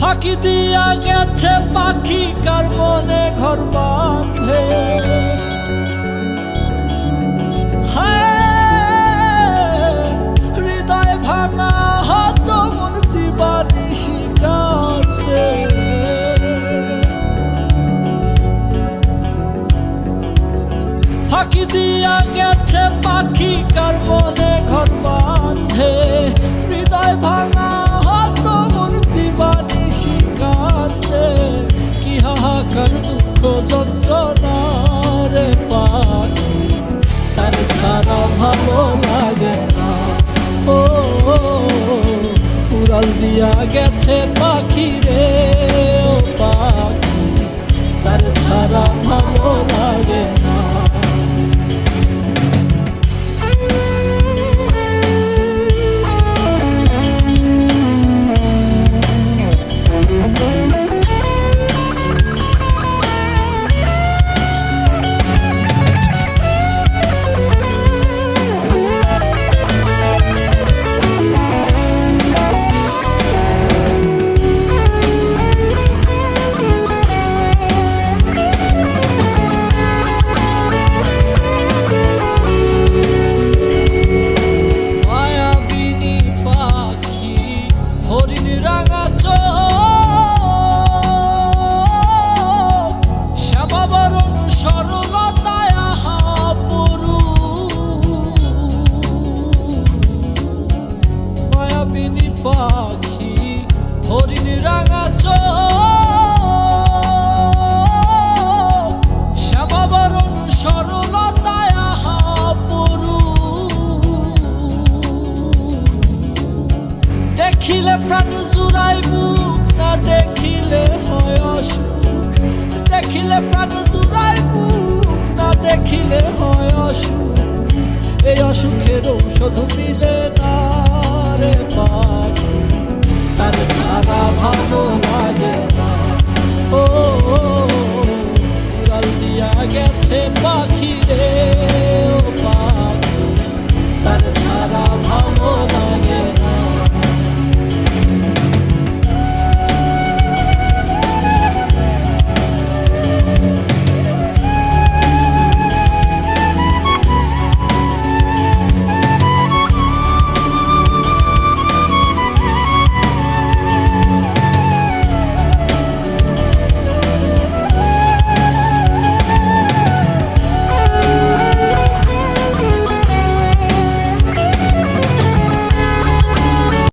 ফাঁকি দিয়া গেছে পাখি কার মনে ঘর বাঁধে। হৃদয় ভাঙা হত মন দিবানিশি কাঁদে। ফাঁকি দিয়া গেছে পাখি কার মনে ঘর বাঁধে। হৃদয় ভাঙা হত মন দিবানিশি কাঁদে। কি হাহাকার দুঃখ যন্ত্রণা রে পাখি, তার ছাড়া ভালো লাগে না। ও উড়াল দিয়া গেছে পাখি রে, ও পাখি তার ছাড়া ভালো লাগে না। পাখি হরিণ রাঙা চোখ, শ্যামাবরণ সরলতায় আহা পরু। দেখিলে প্রাণ জুড়াই মুখ, না দেখিলে হয় অসুখ। দেখিলে প্রাণ জুড়াই মুখ, না দেখিলে হয় অসুখ। এই অসুখের ঔষধ মিলে না রে পাখি,